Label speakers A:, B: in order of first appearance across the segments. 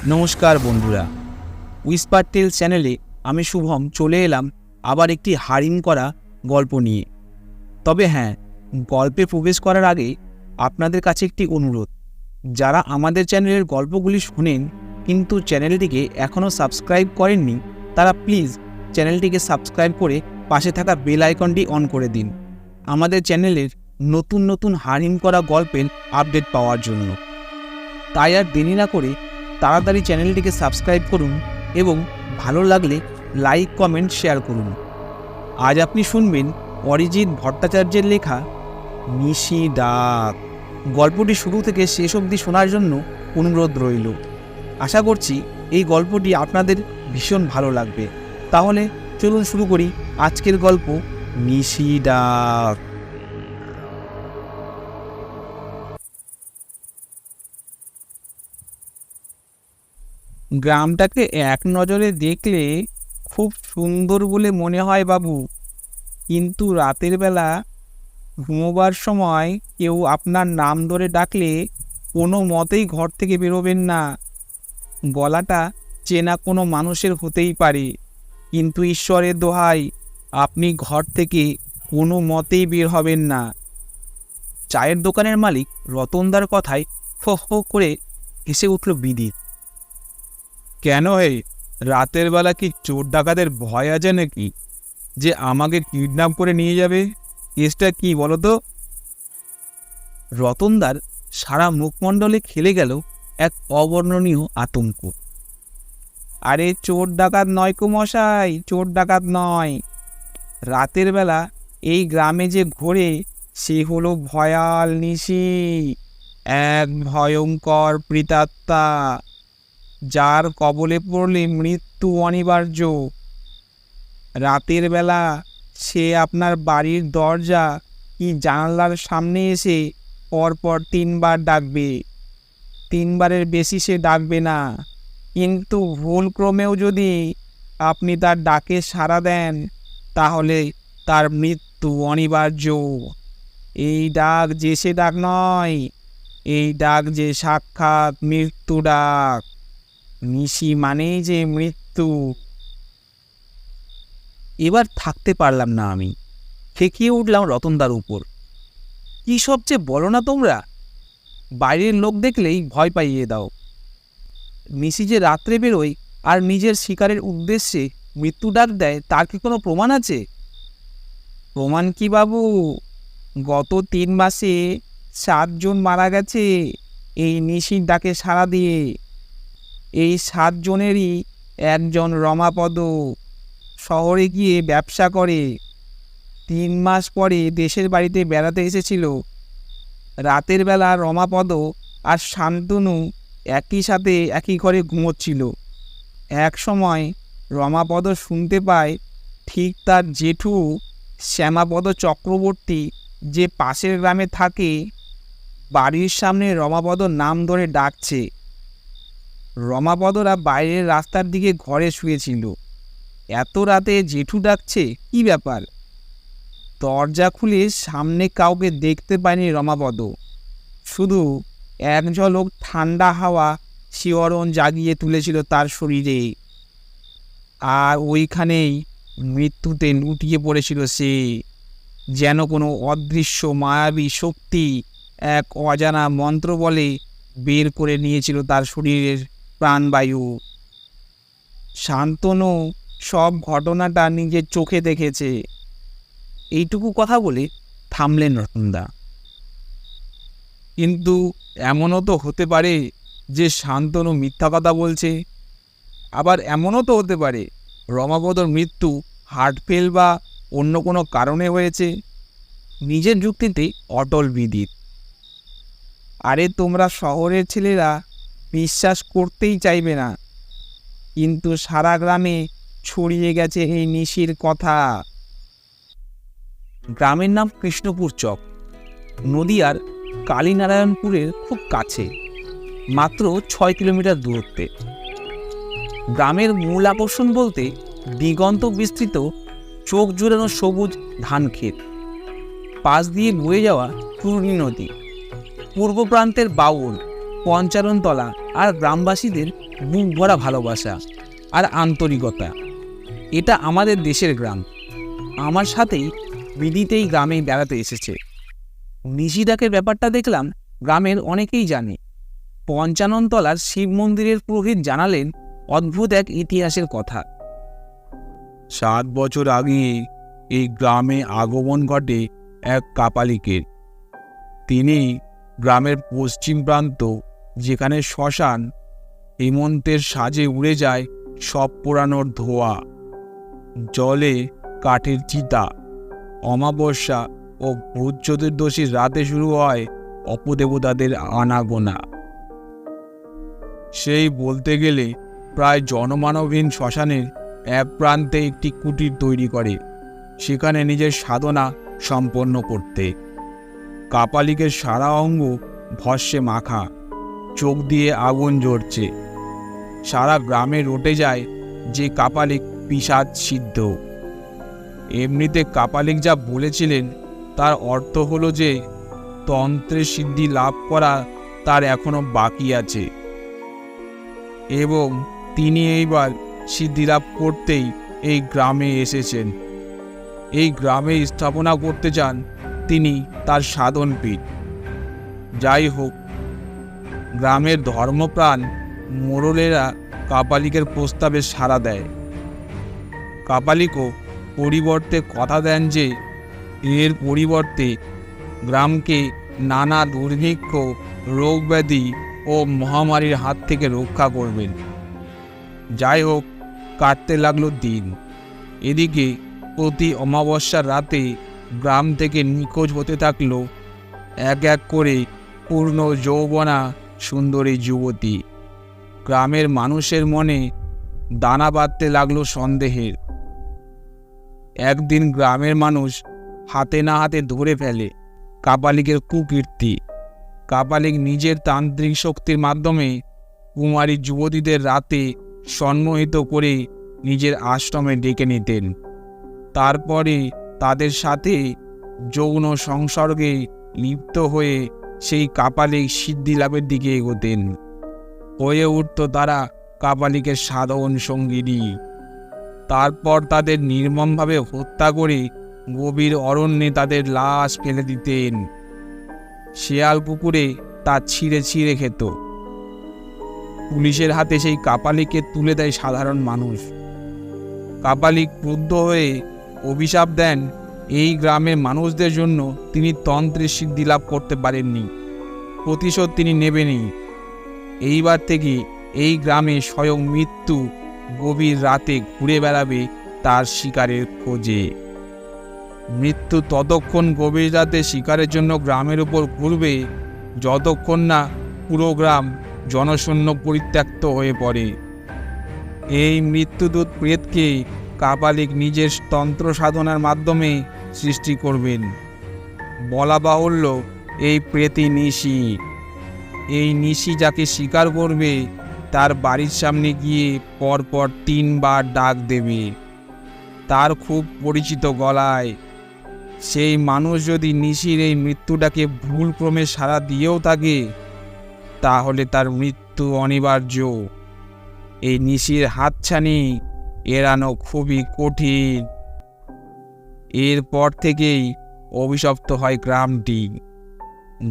A: নমস্কার বন্ধুরা, whisper tales চ্যানেলে আমি শুভম চলে এলাম আবার একটি হারিম করা গল্প নিয়ে। তবে হ্যাঁ, গল্পে প্রবেশ করার আগে আপনাদের কাছে একটি অনুরোধ। যারা আমাদের চ্যানেলের গল্পগুলি শোনেন কিন্তু চ্যানেলটিকে এখনও সাবস্ক্রাইব করেননি, তারা প্লিজ চ্যানেলটিকে সাবস্ক্রাইব করে পাশে থাকা বেল আইকনটি অন করে দিন আমাদের চ্যানেলের নতুন নতুন হারিম করা গল্পের আপডেট পাওয়ার জন্য। তাই আর দেরি না করে তাড়াতাড়ি চ্যানেলটিকে সাবস্ক্রাইব করুন এবং ভালো লাগলে লাইক, কমেন্ট, শেয়ার করুন। আজ আপনি শুনবেন অরিজিৎ ভট্টাচার্যের লেখা নিশি ডাক। গল্পটি শুরু থেকে শেষ অবধি শোনার জন্য অনুরোধ রইল। আশা করছি এই গল্পটি আপনাদের ভীষণ ভালো লাগবে। তাহলে চলুন শুরু করি আজকের গল্প নিশি ডাক। গ্রামটাকে এক নজরে দেখলে খুব সুন্দর বলে মনে হয় বাবু, কিন্তু রাতের বেলা ঘুমোবার সময় কেউ আপনার নাম ধরে ডাকলে কোনো মতেই ঘর থেকে বেরোবেন না। গলাটা চেনা কোনো মানুষের হতেই পারে, কিন্তু ঈশ্বরের দোহাই আপনি ঘর থেকে কোনো মতেই বের হবেন না। চায়ের দোকানের মালিক রতনদার কথায় ফো ফো করে হেসে উঠল বিদিত। কেন হে, রাতের বেলা কি চোর ডাকাতের ভয় আছে নাকি যে আমাকে কিডন্যাপ করে নিয়ে যাবে? কেসটা কি বলো তো? রতনদার সারা মুখমণ্ডলে খেলে গেল এক অবর্ণনীয় আতঙ্ক। আরে চোর ডাকাত নয় কো মশাই, চোর ডাকাত নয়। রাতের বেলা এই গ্রামে যে ঘোরে সে হলো ভয়াল নিশি, এক ভয়ঙ্কর প্রেতাত্মা, যার কবলে পড়লে মৃত্যু অনিবার্য। রাতের বেলা সে আপনার বাড়ির দরজা কি জানালার সামনে এসে পরপর 3বার ডাকবে। 3বারের বেশি সে ডাকবে না, কিন্তু ভুলক্রমেও যদি আপনি তার ডাকে সাড়া দেন তাহলে তার মৃত্যু অনিবার্য। এই ডাক যে সে ডাক নয়, এই ডাক যে সাক্ষাৎ মৃত্যু ডাক। নিশি মানেই যে মৃত্যু। এবার থাকতে পারলাম না, আমি খেকিয়ে উঠলাম রতনদার উপর। কী সবচেয়ে বলো না তোমরা, বাইরের লোক দেখলেই ভয় পাইয়ে দাও। নিশি যে রাত্রে বেরোয় আর নিজের শিকারের উদ্দেশ্যে মৃত্যু ডাক দেয়, তার কি কোনো প্রমাণ আছে? প্রমাণ কি বাবু? গত 3 মাসে 7 জন মারা গেছে এই নিশির ডাকে সাড়া দিয়ে। এই 7 জনেরই একজন রমাপদ, শহরে গিয়ে ব্যবসা করে। 3 মাস পরে দেশের বাড়িতে বেড়াতে এসেছিল। রাতের বেলা রমাপদ আর শান্তনু একই সাথে একই ঘরে ঘুমোচ্ছিল। এক সময় রমাপদ শুনতে পায় ঠিক তার জেঠু শ্যামাপদ চক্রবর্তী, যে পাশের গ্রামে থাকে, বাড়ির সামনে রমাপদ নাম ধরে ডাকছে। রমাপদরা বাইরের রাস্তার দিকে ঘরে শুয়েছিল। এত রাতে জেঠু ডাকছে, কি ব্যাপার? দরজা খুলে সামনে কাউকে দেখতে পায়নি রমাপদ, শুধু এক ঝলক ঠান্ডা হাওয়া শিহরণ জাগিয়ে তুলেছিল তার শরীরে। আর ওইখানেই মৃত্যুতে লুটিয়ে পড়েছিল সে, যেন কোনো অদৃশ্য মায়াবী শক্তি এক অজানা মন্ত্র বলে বের করে নিয়েছিল তার শরীরের প্রাণবায়ু। শান্তনু সব ঘটনাটা নিজের চোখে দেখেছে। এইটুকু কথা বলে থামলেন রতনদা। কিন্তু এমনও তো হতে পারে যে শান্তনু মিথ্যা কথা বলছে। আবার এমনও তো হতে পারে রমাপদর মৃত্যু হার্ট ফেল বা অন্য কোনো কারণে হয়েছে। নিজের যুক্তিতে অটল বিদিত। আরে তোমরা শহরের ছেলেরা বিশ্বাস করতেই চাইবে না, কিন্তু সারা গ্রামে ছড়িয়ে গেছে এই নিশির কথা। গ্রামের নাম কৃষ্ণপুর চক, নদিয়ার কালীনারায়ণপুরের খুব কাছে, মাত্র 6 কিলোমিটার দূরত্বে। গ্রামের মূল আকর্ষণ বলতে দিগন্ত বিস্তৃত চোখ জুড়ানো সবুজ ধান ক্ষেত, পাশ দিয়ে বয়ে যাওয়া পূর্ণী নদী, পূর্ব প্রান্তের বাউল পঞ্চাননতলা আর গ্রামবাসীদের বুক ভরা ভালোবাসা আর আন্তরিকতা। এটা আমাদের দেশের গ্রাম। আমার সাথেই বিদিতেই গ্রামে বেড়াতে এসেছে। নিশি ডাকের ব্যাপারটা দেখলাম গ্রামের অনেকেই জানে। পঞ্চাননতলার শিব মন্দিরের পুরোহিত জানালেন অদ্ভুত এক ইতিহাসের কথা।
B: 7 বছর আগে এই গ্রামে আগমন ঘটে এক কাপালিকের। তিনি গ্রামের পশ্চিম প্রান্ত, যেখানে শ্মশান, হেমন্তের সাজে উড়ে যায় সব পোড়ানোর ধোঁয়া, জলে কাঠের চিতা। অমাবস্যা ও ভূত চতুর্দশীর রাতে শুরু হয় অপদেবতাদের আনাগোনা। সেই বলতে গেলে প্রায় জনমানবহীন শ্মশানের এক প্রান্তে একটি কুটির তৈরি করে, সেখানে নিজের সাধনা সম্পন্ন করতে। কাপালিকের সারা অঙ্গ ভস্মে মাখা, চোখ দিয়ে আগুন জ্বলছে। সারা গ্রামে রটে যায় যে কাপালিক পিশাচ সিদ্ধ। এমনিতে কাপালিক যা বলেছিলেন তার অর্থ হলো যে তন্ত্রের সিদ্ধি লাভ করা তার এখনো বাকি আছে, এবং তিনি এইবার সিদ্ধি লাভ করতেই এই গ্রামে এসেছেন। এই গ্রামে স্থাপনা করতে চান তিনি তার সাধনপীঠ। যাই হোক, গ্রামের ধর্মপ্রাণ মোড়লেরা কাপালিকের প্রস্তাবে সাড়া দেয়। কাপালিকও পরিবর্তে কথা দেন যে এর পরিবর্তে গ্রামকে নানা দুর্ভিক্ষ, রোগ ব্যাধি ও মহামারীর হাত থেকে রক্ষা করবেন। যাই হোক, কাটতে লাগলো দিন। এদিকে প্রতি অমাবস্যার রাতে গ্রাম থেকে নিখোঁজ হতে থাকলো এক এক করে পূর্ণ যৌবনা সুন্দরী যুবতী। গ্রামের মানুষের মনে দানা বাঁধতে লাগলো সন্দেহের। একদিন গ্রামের মানুষ হাতে না হাতে ধরে ফেলে কাপালিকের কুকীর্তি। কাপালিক নিজের তান্ত্রিক শক্তির মাধ্যমে কুমারী যুবতীদের রাতে সম্মোহিত করে নিজের আশ্রমে ডেকে নিতেন। তারপরে তাদের সাথে যৌন সংসর্গে লিপ্ত হয়ে সেই কাপালিক সিদ্ধি লাভের দিকে এগোতেন। হয়ে উঠত তারা কাপালিকের সাধন সঙ্গিনী। তারপর তাদের নির্মমভাবে হত্যা করে গভীর অরণ্যে তাদের লাশ ফেলে দিতেন। শেয়াল কুকুরে তা ছিঁড়ে ছিঁড়ে খেত। পুলিশের হাতে সেই কাপালিককে তুলে দেয় সাধারণ মানুষ। কাপালিক ক্রুদ্ধ হয়ে অভিশাপ দেন এই গ্রামের মানুষদের জন্য তিনি তন্ত্রের সিদ্ধি লাভ করতে পারেননি, প্রতিশোধ তিনি নেবেনই। এইবার থেকে এই গ্রামে স্বয়ং মৃত্যু গভীর রাতে ঘুরে বেড়াবে তার শিকারের খোঁজে। মৃত্যু ততক্ষণ গভীর রাতে শিকারের জন্য গ্রামের উপর ঘুরবে যতক্ষণ না পুরো গ্রাম জনশূন্য পরিত্যক্ত হয়ে পড়ে। এই মৃত্যুদূত প্রেতকে কাপালিক নিজের তন্ত্র সাধনার মাধ্যমে সৃষ্টি করবেন। বলা বাহুল্য, এই প্রেতই নিশি। এই নিশি যাকে শিকার করবে তার বাড়ির সামনে গিয়ে পরপর 3 বার ডাক দেবে তার খুব পরিচিত গলায়। সেই মানুষ যদি নিশির এই মৃত্যুটাকে ভুলক্রমে সাড়া দিয়েও থাকে, তাহলে তার মৃত্যু অনিবার্য। এই নিশির হাতছানি এড়ানো খুবই কঠিন। এরপর থেকেই অভিশপ্ত হয় গ্রামটি।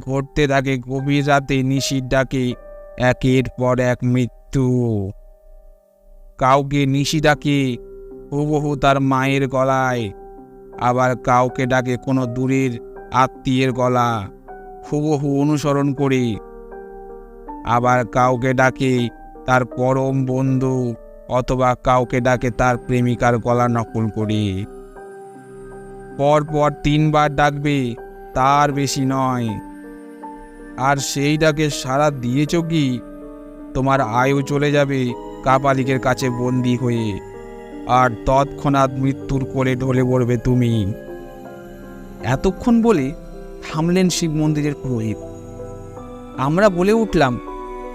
B: ঘটতে থাকে গভীর রাতে নিশির ডাকে একের পর এক মৃত্যু। কাউকে নিশি ডাকে হুবহু তার মায়ের গলায়, আবার কাউকে ডাকে কোনো দূরের আত্মীয়ের গলা হুবহু অনুসরণ করে, আবার কাউকে ডাকে তার পরম বন্ধু, অথবা কাউকে ডাকে তার প্রেমিকার গলা নকল করে। পরপর 3 বার ডাকবে, তার বেশি নয়। আর সেই ডাকে সাড়া দিয়েছ কি, তোমার আয়ু চলে যাবে কাপালিকের কাছে বন্দী হয়ে, আর তৎক্ষণাৎ মৃত্যুর কোলে ঢলে পড়বে তুমি।
A: এতক্ষণ বলে থামলেন শিব মন্দিরের পুরোহিত। আমরা বলে উঠলাম,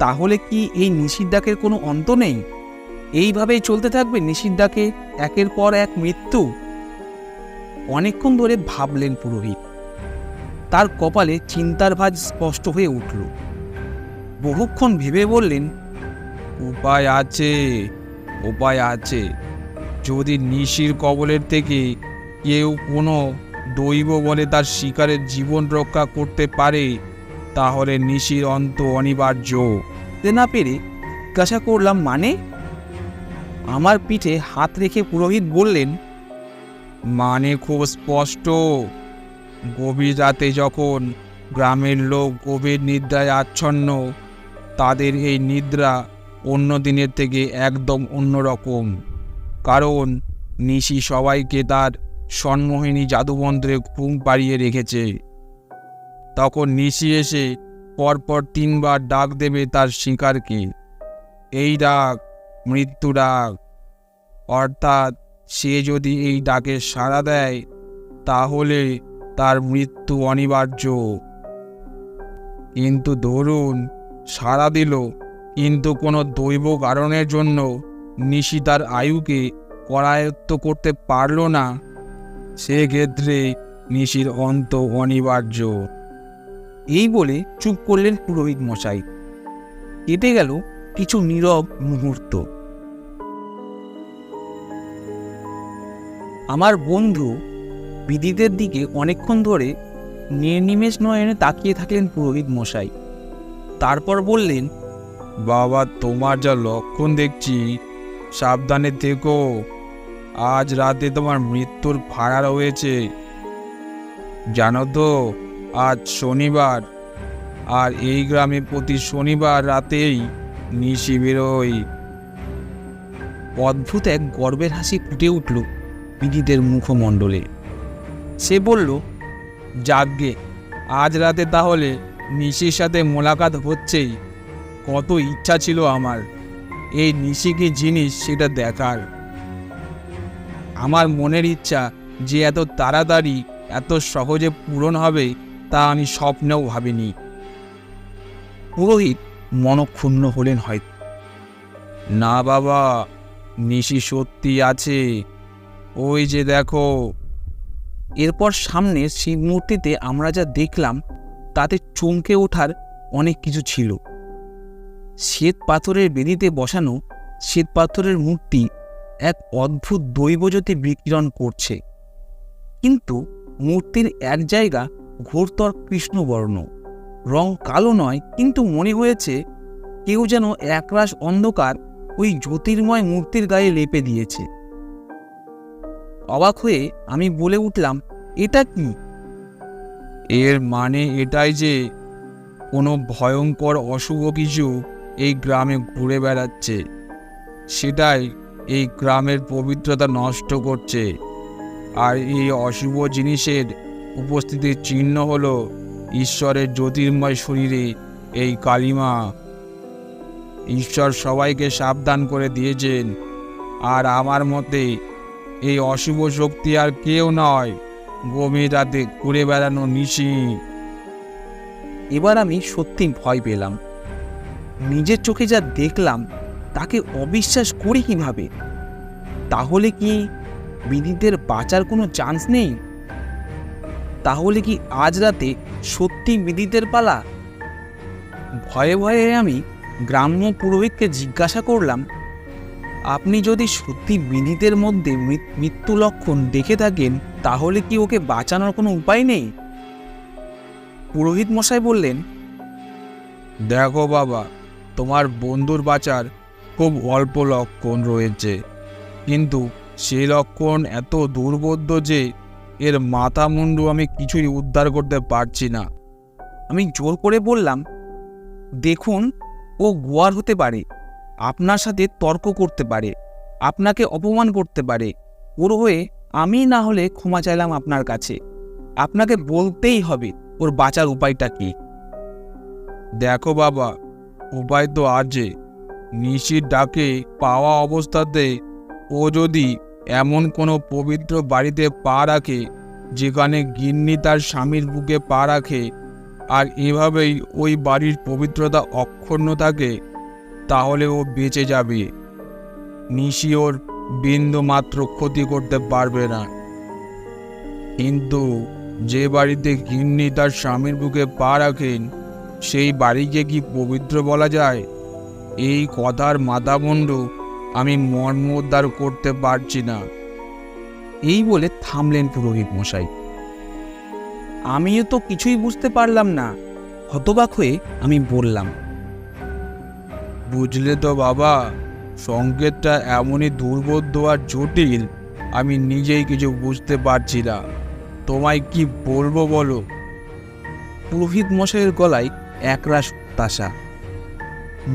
A: তাহলে কি এই নিশির ডাকের কোনো অন্ত নেই? এইভাবেই চলতে থাকবে নিশির ডাকে একের পর এক মৃত্যু? অনেকক্ষণ ধরে ভাবলেন পুরোহিত। তার কপালে চিন্তার ভাঁজ স্পষ্ট হয়ে উঠল। বহুক্ষণ ভেবে বললেন,
B: উপায় আছে, উপায় আছে। যদি নিশির কবলের থেকে কেউ কোনো দৈব বলে তার শিকারের জীবন রক্ষা করতে পারে, তাহলে নিশির অন্ত অনিবার্য।
A: তে না পেরে জিজ্ঞাসা করলাম, মানে? আমার পিঠে হাত রেখে পুরোহিত বললেন,
B: মানে খুব স্পষ্ট। গভীর রাতে যখন গ্রামের লোক গভীর নিদ্রায় আচ্ছন্ন, তাদের এই নিদ্রা অন্য দিনের থেকে একদম অন্যরকম। কারণ নিশি সবাইকে তার সন্মোহিনী জাদুমন্ত্রে ঘুম পাড়িয়ে রেখেছে। তখন নিশি এসে পরপর 3 বার ডাক দেবে তার শিকারকে। এই ডাক মৃত্যু ডাক। অর্থাৎ সে যদি এই ডাকে সাড়া দেয়, তাহলে তার মৃত্যু অনিবার্য। কিন্তু ধরুন সাড়া দিল, কিন্তু কোনো দৈব কারণের জন্য নিশি তার আয়ুকে করায়ত্ত করতে পারল না, সেক্ষেত্রে নিশির অন্ত অনিবার্য।
A: এই বলে চুপ করলেন পুরোহিত মশাই। কেটে গেল কিছু নীরব মুহূর্ত। আমার বন্ধু বিদিতের দিকে অনেকক্ষণ ধরে নির্নিমেষ নয়নে তাকিয়ে থাকলেন পুরোহিত মশাই। তারপর বললেন,
B: বাবা, তোমার যা লক্ষণ দেখছি, সাবধানে থেকো। আজ রাতে তোমার মৃত্যুর ফাঁড়া রয়েছে। জানো তো, আজ শনিবার, আর এই গ্রামে প্রতি শনিবার রাতেই নিশি বেরোয়।
A: অদ্ভুত এক গর্বের হাসি ফুটে উঠল বিদিতের মুখমণ্ডলে। সে বলল,
B: যাগ্গে, আজ রাতে তাহলে নিশির সাথে মোলাকাত হচ্ছেই। কত ইচ্ছা ছিল আমার এই নিশি কি জিনিস সেটা দেখার। আমার মনের ইচ্ছা যে এত তাড়াতাড়ি এত সহজে পূরণ হবে, তা আমি স্বপ্নেও ভাবিনি।
A: পুরোহিত মনক্ষুণ্ণ হলেন হয়তো।
B: না বাবা, নিশি সত্যি আছে। ওই যে দেখো।
A: এরপর সামনের শিব মূর্তিতে আমরা যা দেখলাম তাতে চমকে ওঠার অনেক কিছু ছিল। শ্বেত পাথরের বেদিতে বসানো শ্বেত পাথরের মূর্তি এক অদ্ভুত দৈবজ্যোতি বিকিরণ করছে, কিন্তু মূর্তির এক জায়গা ঘোরতর কৃষ্ণবর্ণ, রং কালো নয়, কিন্তু মনে হয়েছে কেউ যেন একরাশ অন্ধকার ওই জ্যোতির্ময় মূর্তির গায়ে লেপে দিয়েছে। অবাক হয়ে আমি বলে উঠলাম, এটা কি?
B: এর মানে এটাই যে কোনো ভয়ঙ্কর অশুভ কিছু এই গ্রামে ঘুরে বেড়াচ্ছে। সেটাই এই গ্রামের পবিত্রতা নষ্ট করছে। আর এই অশুভ জিনিসের উপস্থিতির চিহ্ন হলো ঈশ্বরের জ্যোতির্ময় শরীরে এই কালিমা। ঈশ্বর সবাইকে সাবধান করে দিয়েছেন, আর আমার মতে এই অশুভ শক্তি আর কেউ নয়, গভীর রাতে ঘুরে বেড়ানো নিশি।
A: এবার আমি সত্যি ভয় পেলাম। নিজের চোখে যা দেখলাম তাকে অবিশ্বাস করি কিভাবে? তাহলে কি বিদিতের বাঁচার কোনো চান্স নেই? তাহলে কি আজ রাতে সত্যি বিদিতের পালা? ভয়ে ভয়ে আমি গ্রাম্য পুরোহিতকে জিজ্ঞাসা করলাম, আপনি যদি সত্যি বিদিতের মধ্যে মৃত্যু লক্ষণ দেখে থাকেন, তাহলে কি ওকে বাঁচানোর কোনো উপায় নেই? পুরোহিত মশাই বললেন,
B: দেখো বাবা, তোমার বন্ধুর বাঁচার খুব অল্প লক্ষণ রয়েছে, কিন্তু সেই লক্ষণ এত দুর্বোধ্য যে এর মাথা মুন্ডু আমি কিছুই উদ্ধার করতে পারছি না।
A: আমি জোর করে বললাম, দেখুন, ও গোয়ার হতে পারে, আপনার সাথে তর্ক করতে পারে, আপনাকে অপমান করতে পারে। ওর হয়ে আমি না হলে ক্ষমা চাইলাম আপনার কাছে। আপনাকে বলতেই হবে ওর বাঁচার উপায়টা কি।
B: দেখো বাবা, উপায় তো আছে। নিশির ডাকে পাওয়া অবস্থাতে ও যদি এমন কোনো পবিত্র বাড়িতে পা রাখে যেখানে গিন্নি তার স্বামীর বুকে পা রাখে, আর এভাবেই ওই বাড়ির পবিত্রতা অক্ষুণ্ণ থাকে, তাহলে ও বেঁচে যাবে। নিশি ওর বিন্দু মাত্র ক্ষতি করতে পারবে না। কিন্তু যে বাড়িতে গিন্নি তার স্বামীর বুকে পা রাখেন সেই বাড়িকে কি পবিত্র বলা যায়? এই কথার মাথামুন্ডু আমি মর্মোদ্ধার করতে পারছি না।
A: এই বলে থামলেন পুরোহিত মশাই। আমিও তো কিছুই বুঝতে পারলাম না। হতবাক হয়ে আমি বললাম,
B: বুঝলে তো বাবা, সংকেতটা এমনই দুর্বোধ্য আর জটিল, আমি নিজেই কিছু বুঝতে পারছি না। তোমায় কি বলবো বলো?
A: পুরোহিত মশাইয়ের গলায় একরাশ হতাশা।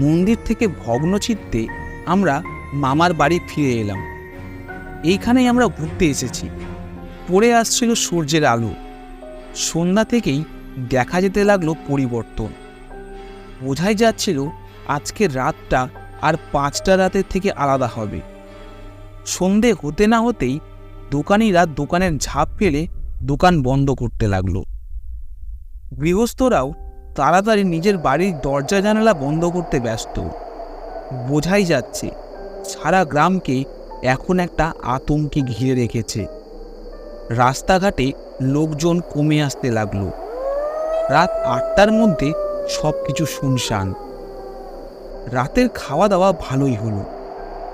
A: মন্দির থেকে ভগ্নচিত্তে আমরা মামার বাড়ি ফিরে এলাম। এইখানেই আমরা ঘুরতে এসেছি। পড়ে আসছিল সূর্যের আলো। সন্ধ্যা থেকেই দেখা যেতে লাগলো পরিবর্তন। বোঝাই যাচ্ছিল আজকের রাতটা আর 5টা রাতের থেকে আলাদা হবে। সন্ধে হতে না হতেই দোকানিরা দোকানের ঝাঁপ ফেলে দোকান বন্ধ করতে লাগলো। গৃহস্থরাও তাড়াতাড়ি নিজের বাড়ির দরজা জানালা বন্ধ করতে ব্যস্ত। বোঝাই যাচ্ছে সারা গ্রামকে এখন একটা আতঙ্কে ঘিরে রেখেছে। রাস্তাঘাটে লোকজন কমে আসতে লাগলো। রাত 8টার মধ্যে সব কিছু শুনশান। রাতের খাওয়া দাওয়া ভালোই হলো।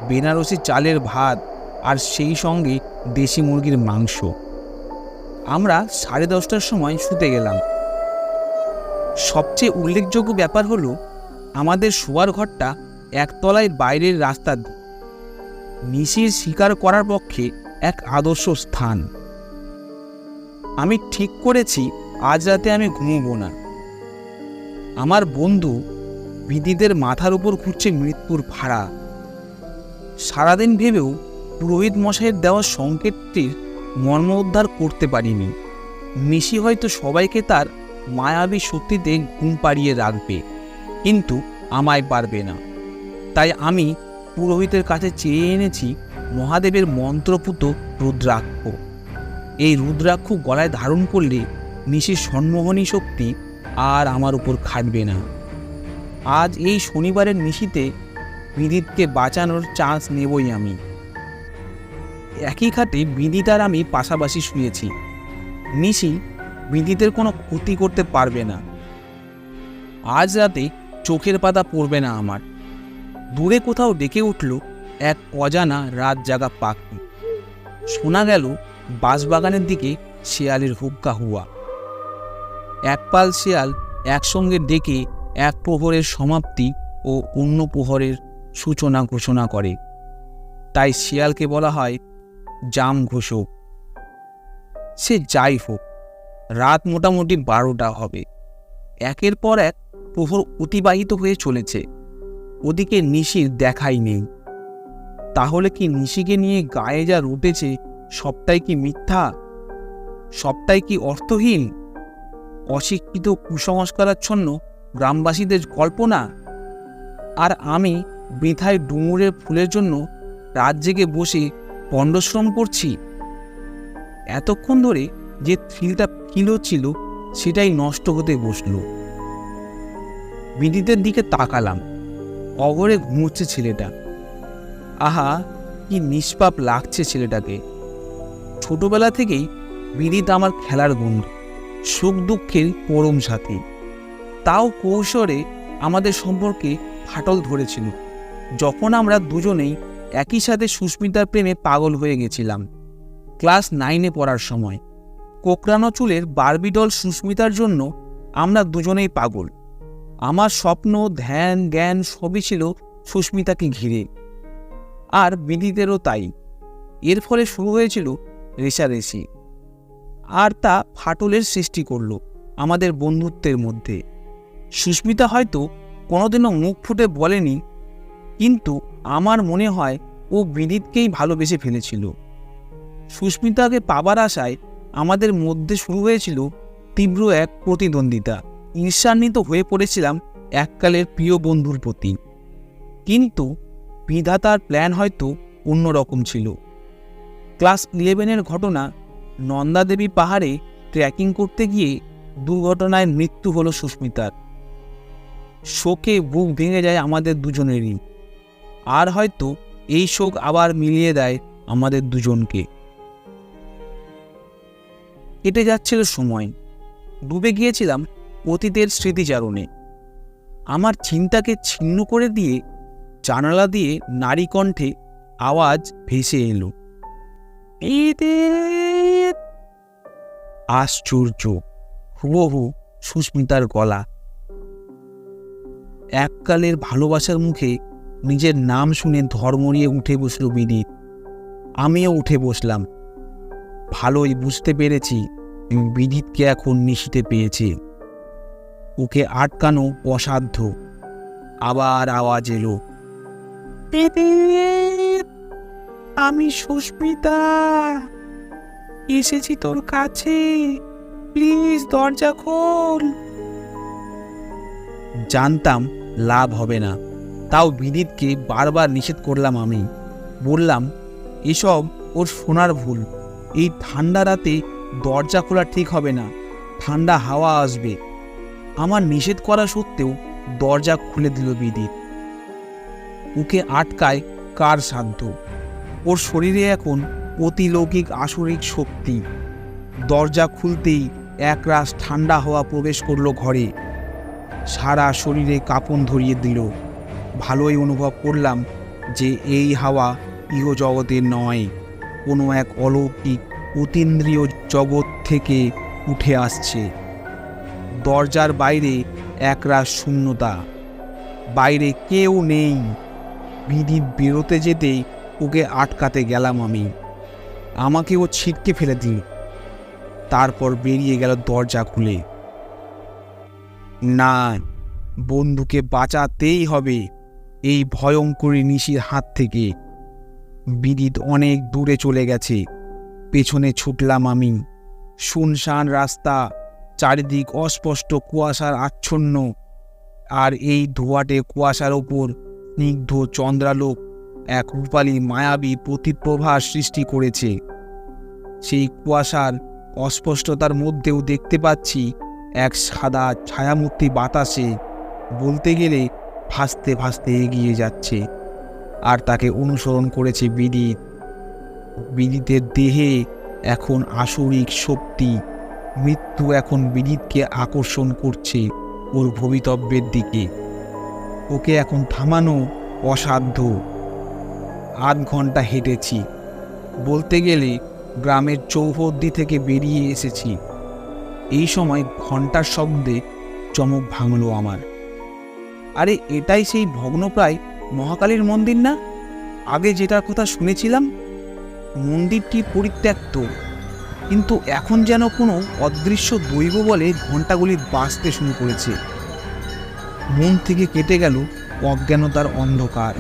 A: বেনারসি চালের ভাত আর সেই সঙ্গে দেশি মুরগির মাংস। আমরা 10:30টার সময় শুতে গেলাম। সবচেয়ে উল্লেখযোগ্য ব্যাপার হলো আমাদের শোয়ার ঘরটা একতলায় বাইরের রাস্তার দিকে। নিশির শিকার করার পক্ষে এক আদর্শ স্থান। আমি ঠিক করেছি আজ রাতে আমি ঘুমোবো না। আমার বন্ধু বিদিদের মাথার উপর ঘুরছে মৃত্যুর ভাড়া। সারাদিন ভেবেও পুরোহিত মশাইয়ের দেওয়া সংকেতটির মর্ম উদ্ধার করতে পারিনি। নিশি হয়তো সবাইকে তার মায়াবী শক্তিতে ঘুম পাড়িয়ে রাখবে, কিন্তু আমায় পারবে না। তাই আমি পুরোহিতের কাছে চেয়ে এনেছি মহাদেবের মন্ত্রপুত রুদ্রাক্ষ। এই রুদ্রাক্ষ গলায় ধারণ করলে নিশির সম্মোহনী শক্তি আর আমার উপর খাটবে না। আজ এই শনিবারের নিশিতে বিদিতকে বাঁচানোর চান্স নেবই আমি। একই খাটে বিদিত আর আমি পাশাপাশি শুয়েছি। নিশি বিদিতের কোনো ক্ষতি করতে পারবে না। আজ রাতে চোখের পাতা পড়বে না আমার। দূরে কোথাও ডেকে উঠল এক অজানা রাত জাগা পাখি। শোনা গেল বাঁশবাগানের দিকে শেয়ালের হুক্কা হুয়া। একপাল শেয়াল একসঙ্গে ডেকে এক প্রহরের সমাপ্তি ও অন্য প্রহরের সূচনা ঘোষণা করে। তাই শেয়ালকে বলা হয় জাম ঘোষক। সে যাই হোক, রাত মোটামুটি 12টা হবে। একের পর এক প্রহর অতিবাহিত হয়ে চলেছে। ওদিকে নিশির দেখাই নেই। তাহলে কি নিশিকে নিয়ে গায়ে যা রটেছে সবটাই কি মিথ্যা? সবটাই কি অর্থহীন? অশিক্ষিত কুসংস্কারাচ্ছন্ন গ্রামবাসীদের কল্পনা? আর আমি বৃথায় ডুমুরের ফুলের জন্য রাত জেগে বসে পণ্ডশ্রম করছি। এতক্ষণ ধরে যে থ্রিলটা ফিল হচ্ছিল সেটাই নষ্ট হতে বসলো। বিদিতের দিকে তাকালাম। অগরে ঘুমোচ্ছে ছেলেটা। আহা, কি নিষ্পাপ লাগছে ছেলেটাকে। ছোটবেলা থেকেই বিদিত আমার খেলার বন্ধু, সুখ দুঃখের পরম সাথী। তাও কৌশলে আমাদের সম্পর্কে ফাটল ধরেছিল যখন আমরা দুজনেই একই সাথে সুস্মিতার প্রেমে পাগল হয়ে গেছিলাম। ক্লাস 9-এ পড়ার সময় কোকড়ানো চুলের বারবিডল সুস্মিতার জন্য আমরা দুজনেই পাগল। আমার স্বপ্ন, ধ্যান, জ্ঞান সবই ছিল সুস্মিতাকে ঘিরে, আর বিদিতেরও তাই। এর ফলে শুরু হয়েছিল রেষারেষি, আর তা ফাটলের সৃষ্টি করল আমাদের বন্ধুত্বের মধ্যে। সুস্মিতা হয়তো কোনোদিনও মুখ ফুটে বলেনি, কিন্তু আমার মনে হয় ও বিদিতকেই ভালোবেসে ফেলেছিল। সুস্মিতাকে পাবার আশায় আমাদের মধ্যে শুরু হয়েছিল তীব্র এক প্রতিদ্বন্দ্বিতা। ঈর্ষান্বিত হয়ে পড়েছিলাম এককালের প্রিয় বন্ধুর প্রতি। কিন্তু বিধাতার প্ল্যান হয়তো অন্যরকম ছিল। ক্লাস 11-এর ঘটনা। নন্দাদেবী পাহাড়ে ট্রেকিং করতে গিয়ে দুর্ঘটনায় মৃত্যু হলো সুস্মিতার। শোকে বুক ভেঙে যায় আমাদের দুজনেরই। আর হয়তো এই শোক আবার মিলিয়ে দেয় আমাদের দুজনকে। কেটে যাচ্ছিল সময়। ডুবে গিয়েছিলাম অতীতের স্মৃতিচারণে। আমার চিন্তাকে ছিন্ন করে দিয়ে জানালা দিয়ে নারী কণ্ঠে আওয়াজ ভেসে এলো, বিদিত। আশ্চর্য, হুবহু সুস্মিতার গলা। এককালের ভালোবাসার মুখে নিজের নাম শুনে ধর্মড়িয়ে উঠে বসল বিদিত। আমিও উঠে বসলাম। ভালোই বুঝতে পেরেছি বিদিতকে এখন নিশিতে পেয়েছে। ওকে আটকানো অসাধ্য। আবার আওয়াজ এলো, বিদিত, আমি সুস্মিতা, এসেছি তোর কাছে, প্লিজ দরজা খোল। জানতাম লাভ হবে না, তাও বিদিতকে বারবার নিষেধ করলাম। আমি বললাম, এসব ওর শোনার ভুল। এই ঠান্ডা রাতে দরজা খোলা ঠিক হবে না, ঠান্ডা হাওয়া আসবে। আমার নিষেধ করা সত্ত্বেও দরজা খুলে দিল বিদিত। ওকে আটকায় কার সাধ্য? ওর শরীরে এখন অতিলৌকিক আসরিক শক্তি। দরজা খুলতেই একরাশ ঠান্ডা হাওয়া প্রবেশ করলো ঘরে, সারা শরীরে কাঁপন ধরিয়ে দিল। ভালোই অনুভব করলাম যে এই হাওয়া ইহজগতের নয়, কোনো এক অলৌকিক অতীন্দ্রিয় জগৎ থেকে উঠে আসছে। দরজার বাইরে একরাশ শূন্যতা, বাইরে কেউ নেই। বিদিত বেরোতে যেতেই ওকে আটকাতে গেলাম আমি। আমাকে ও ছিটকে ফেলে দিল, তারপর বেরিয়ে গেল দরজা খুলে। না, বন্ধুকে বাঁচাতেই হবে এই ভয়ঙ্করী নিশির হাত থেকে। বিদিত অনেক দূরে চলে গেছে, পেছনে ছুটলাম আমি। শুনশান রাস্তা, চারিদিক অস্পষ্ট কুয়াশার আচ্ছন্ন, আর এই ধোঁয়াটে কুয়াশার ওপর স্নিগ্ধ চন্দ্রালোক এক রূপালী মায়াবী প্রতিপ্রভার সৃষ্টি করেছে। সেই কুয়াশার অস্পষ্টতার মধ্যেও দেখতে পাচ্ছি এক সাদা ছায়ামূর্তি বাতাসে, বলতে গেলে ভাসতে ভাসতে এগিয়ে যাচ্ছে। আর তাকে অনুসরণ করেছে বিদিত। বিদিতের দেহে এখন আসরিক শক্তি। মৃত্যু এখন বিদিতকে আকর্ষণ করছে ওর ভবিতব্যের দিকে। ওকে এখন থামানো অসাধ্য। আধ ঘন্টা হেঁটেছি, বলতে গেলে গ্রামের চৌহদ্দি থেকে বেরিয়ে এসেছি। এই সময় ঘণ্টার শব্দে চমক ভাঙল আমার। আরে, এটাই সেই ভগ্নপ্রায় মহাকালীর মন্দির না? আগে যেটার কথা শুনেছিলাম। মন্দিরটি পরিত্যক্ত, কিন্তু এখন যেন কোনো অদৃশ্য দৈব বলে ঘণ্টাগুলি বাজতে শুরু করেছে। মন থেকে কেটে গেল অজ্ঞানতার অন্ধকার।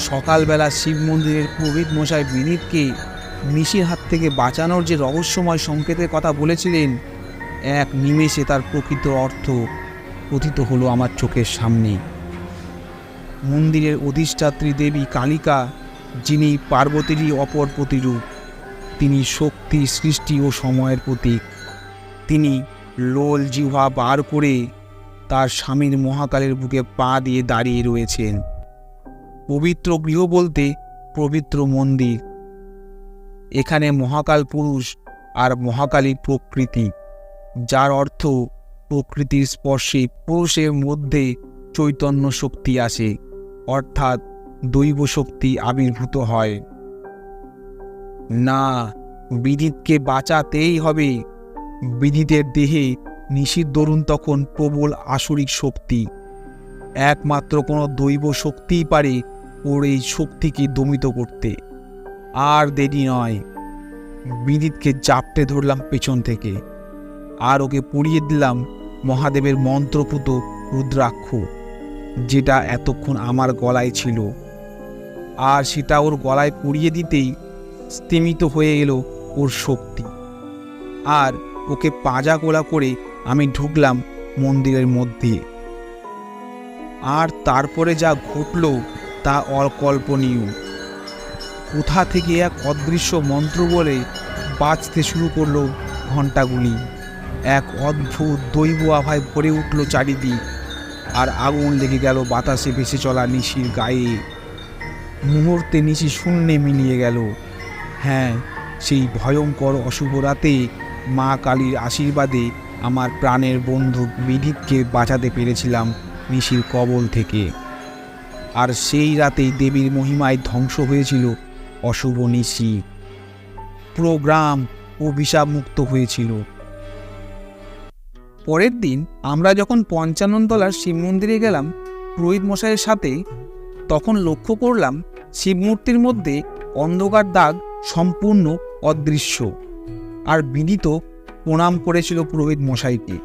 A: সকালবেলা শিব মন্দিরের পুরোহিত মশাই বিদিতকে নিশির হাত থেকে বাঁচানোর যে রহস্যময় সংকেতের কথা বলেছিলেন, এক নিমেষে তার প্রকৃত অর্থ কথিত হলো আমার চোখের সামনে। মন্দিরের অধিষ্ঠাত্রী দেবী কালিকা, যিনি পার্বতীরই অপর প্রতিরূপ, তিনি শক্তি, সৃষ্টি ও সময়ের প্রতীক। তিনি লোল জিহ্বা বার করে তার স্বামীর মহাকালের বুকে পা দিয়ে দাঁড়িয়ে রয়েছেন। পবিত্র গৃহ বলতে পবিত্র মন্দির। এখানে মহাকাল পুরুষ আর মহাকালী প্রকৃতি, যার অর্থ প্রকৃতির স্পর্শে পুরুষের মধ্যে চৈতন্য শক্তি আসে, অর্থাৎ দৈব শক্তি আবির্ভূত হয়। না, বিদিতকে বাঁচাতেই হবে। বিদিতের দেহে নিশির দরুন তখন প্রবল আসরিক শক্তি। একমাত্র কোনো দৈব শক্তিই পারে ওর এই শক্তিকে দমিত করতে। আর দেরি নয়, বিদিতকে জাপটে ধরলাম পেছন থেকে, আর ওকে পরিয়ে দিলাম মহাদেবের মন্ত্রপুত রুদ্রাক্ষ, যেটা এতক্ষণ আমার গলায় ছিল। আর সেটা ওর গলায় পরিয়ে দিতেই স্তিমিত হয়ে এলো ওর শক্তি। আর ওকে পাজা গোলা করে আমি ঢুকলাম মন্দিরের মধ্যে। আর তারপরে যা ঘটল তা অকল্পনীয়। কোথা থেকে এক অদৃশ্য মন্ত্র বলে বাজতে শুরু করলো ঘণ্টাগুলি। এক অদ্ভুত দৈব আভায় ভরে উঠল চারিদিক, আর আগুন লেগে গেল বাতাসে ভেসে চলা নিশির গায়ে। মুহূর্তে নিশি শূন্যে মিলিয়ে গেল। হ্যাঁ, সেই ভয়ঙ্কর অশুভ রাতে মা কালীর আশীর্বাদে আমার প্রাণের বন্ধু বিদিতকে বাঁচাতে পেরেছিলাম নিশির কবল থেকে। আর সেই রাতেই দেবীর মহিমায় ধ্বংস হয়েছিল অশুভ নিশি। পুরো গ্রাম অভিশাপমুক্ত হয়েছিল। পরের দিন আমরা যখন ৫৫ তলার শিব মন্দিরে গেলাম পুরোহিত মশাইয়ের সাথে, তখন লক্ষ্য করলাম শিবমূর্তির মধ্যে অন্ধকার দাগ সম্পূর্ণ অদৃশ্য। আর বিদিত প্রণাম করেছিল পুরোহিত মশাইকে।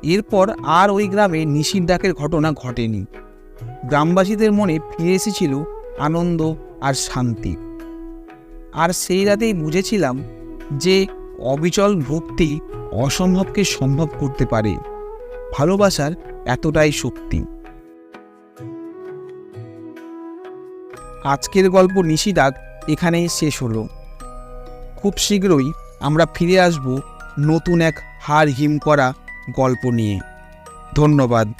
A: এরপর আর ওই গ্রামে নিশির ডাকের ঘটনা ঘটেনি। গ্রামবাসীদের মনে ফিরে এসেছিল আনন্দ আর শান্তি। আর সেই রাতেই বুঝেছিলাম যে অবিচল ভক্তি অসম্ভবকে সম্ভব করতে পারে। ভালোবাসার এতটাই শক্তি। আজকের গল্প নিশিডাক এখানেই শেষ হলো। খুব শীঘ্রই আমরা ফিরে আসব নতুন এক হাড় হিম করা গল্প নিয়ে। ধন্যবাদ।